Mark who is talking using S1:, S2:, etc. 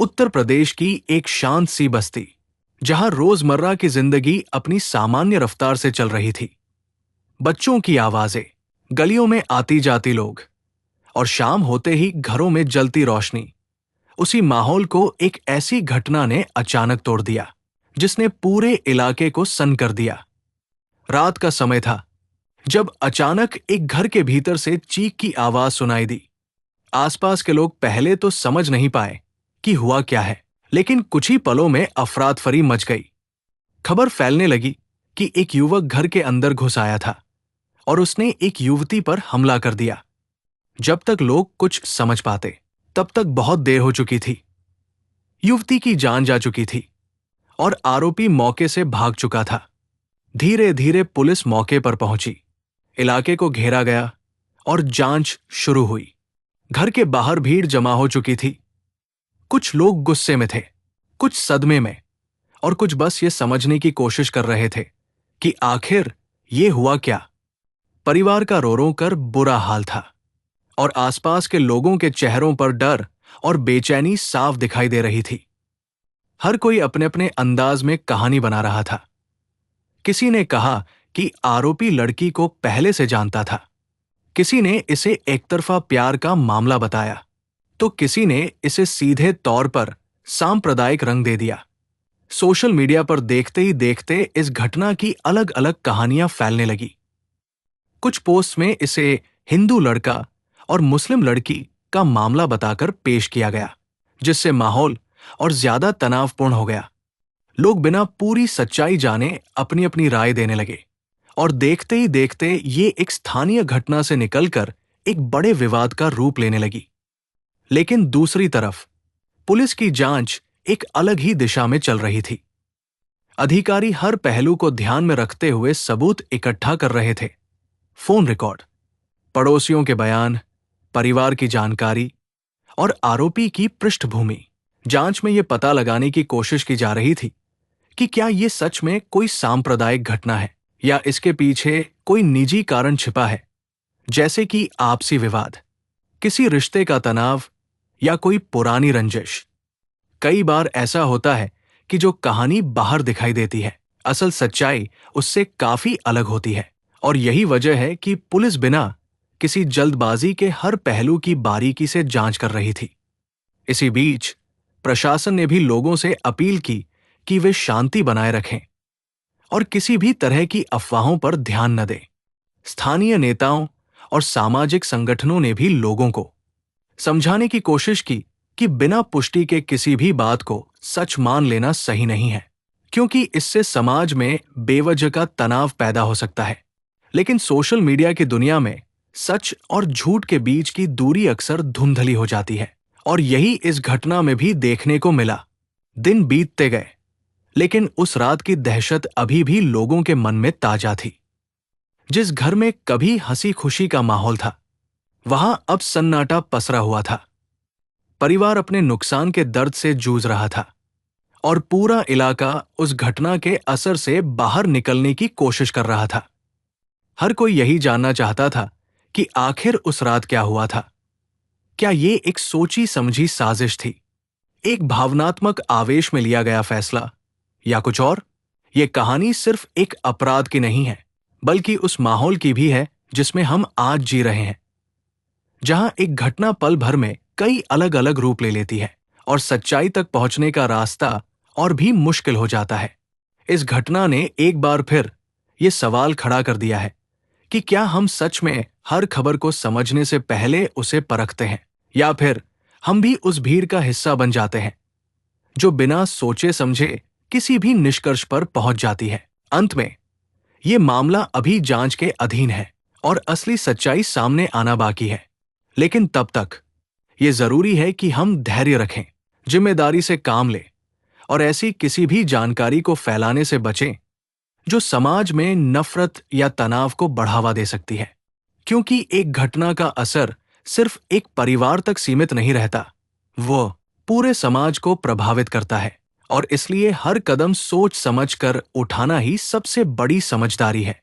S1: उत्तर प्रदेश की एक शांत सी बस्ती, जहां रोजमर्रा की जिंदगी अपनी सामान्य रफ्तार से चल रही थी। बच्चों की आवाजें, गलियों में आती जाती लोग, और शाम होते ही घरों में जलती रोशनी। उसी माहौल को एक ऐसी घटना ने अचानक तोड़ दिया, जिसने पूरे इलाके को सन्न कर दिया। रात का समय था, जब अचानक एक घर के भीतर से चीख की आवाज सुनाई दी। आसपास के लोग पहले तो समझ नहीं पाए कि हुआ क्या है, लेकिन कुछ ही पलों में अफरा तफरी मच गई। खबर फैलने लगी कि एक युवक घर के अंदर घुस आया था और उसने एक युवती पर हमला कर दिया। जब तक लोग कुछ समझ पाते, तब तक बहुत देर हो चुकी थी। युवती की जान जा चुकी थी और आरोपी मौके से भाग चुका था। धीरे धीरे पुलिस मौके पर पहुंची, इलाके को घेरा गया और जांच शुरू हुई। घर के बाहर भीड़ जमा हो चुकी थी। कुछ लोग गुस्से में थे, कुछ सदमे में, और कुछ बस ये समझने की कोशिश कर रहे थे कि आखिर ये हुआ क्या। परिवार का रो रो कर बुरा हाल था और आसपास के लोगों के चेहरों पर डर और बेचैनी साफ दिखाई दे रही थी। हर कोई अपने अपने अंदाज में कहानी बना रहा था। किसी ने कहा कि आरोपी लड़की को पहले से जानता था, किसी ने इसे एकतरफा प्यार का मामला बताया, तो किसी ने इसे सीधे तौर पर सांप्रदायिक रंग दे दिया। सोशल मीडिया पर देखते ही देखते इस घटना की अलग अलग कहानियां फैलने लगी। कुछ पोस्ट में इसे हिंदू लड़का और मुस्लिम लड़की का मामला बताकर पेश किया गया, जिससे माहौल और ज्यादा तनावपूर्ण हो गया। लोग बिना पूरी सच्चाई जाने अपनी अपनी राय देने लगे और देखते ही देखते ये एक स्थानीय घटना से निकलकर एक बड़े विवाद का रूप लेने लगी। लेकिन दूसरी तरफ पुलिस की जांच एक अलग ही दिशा में चल रही थी। अधिकारी हर पहलू को ध्यान में रखते हुए सबूत इकट्ठा कर रहे थे। फोन रिकॉर्ड, पड़ोसियों के बयान, परिवार की जानकारी और आरोपी की पृष्ठभूमि। जांच में यह पता लगाने की कोशिश की जा रही थी कि क्या यह सच में कोई सांप्रदायिक घटना है या इसके पीछे कोई निजी कारण छिपा है, जैसे कि आपसी विवाद, किसी रिश्ते का तनाव या कोई पुरानी रंजिश। कई बार ऐसा होता है कि जो कहानी बाहर दिखाई देती है, असल सच्चाई उससे काफी अलग होती है। और यही वजह है कि पुलिस बिना किसी जल्दबाजी के हर पहलू की बारीकी से जांच कर रही थी। इसी बीच प्रशासन ने भी लोगों से अपील की कि वे शांति बनाए रखें और किसी भी तरह की अफवाहों पर ध्यान न दें। स्थानीय नेताओं और सामाजिक संगठनों ने भी लोगों को समझाने की कोशिश की कि बिना पुष्टि के किसी भी बात को सच मान लेना सही नहीं है, क्योंकि इससे समाज में बेवजह का तनाव पैदा हो सकता है। लेकिन सोशल मीडिया की दुनिया में सच और झूठ के बीच की दूरी अक्सर धुंधली हो जाती है, और यही इस घटना में भी देखने को मिला। दिन बीतते गए, लेकिन उस रात की दहशत अभी भी लोगों के मन में ताजा थी। जिस घर में कभी हंसी खुशी का माहौल था, वहां अब सन्नाटा पसरा हुआ था। परिवार अपने नुकसान के दर्द से जूझ रहा था और पूरा इलाका उस घटना के असर से बाहर निकलने की कोशिश कर रहा था। हर कोई यही जानना चाहता था कि आखिर उस रात क्या हुआ था। क्या ये एक सोची समझी साजिश थी, एक भावनात्मक आवेश में लिया गया फैसला, या कुछ और? ये कहानी सिर्फ एक अपराध की नहीं है, बल्कि उस माहौल की भी है जिसमें हम आज जी रहे हैं, जहां एक घटना पल भर में कई अलग अलग रूप ले लेती है और सच्चाई तक पहुंचने का रास्ता और भी मुश्किल हो जाता है। इस घटना ने एक बार फिर ये सवाल खड़ा कर दिया है कि क्या हम सच में हर खबर को समझने से पहले उसे परखते हैं, या फिर हम भी उस भीड़ का हिस्सा बन जाते हैं जो बिना सोचे समझे किसी भी निष्कर्ष पर पहुंच जाती है। अंत में ये मामला अभी जांच के अधीन है और असली सच्चाई सामने आना बाकी है। लेकिन तब तक ये जरूरी है कि हम धैर्य रखें, जिम्मेदारी से काम लें और ऐसी किसी भी जानकारी को फैलाने से बचें जो समाज में नफरत या तनाव को बढ़ावा दे सकती है। क्योंकि एक घटना का असर सिर्फ एक परिवार तक सीमित नहीं रहता, वो पूरे समाज को प्रभावित करता है, और इसलिए हर कदम सोच समझ कर उठाना ही सबसे बड़ी समझदारी है।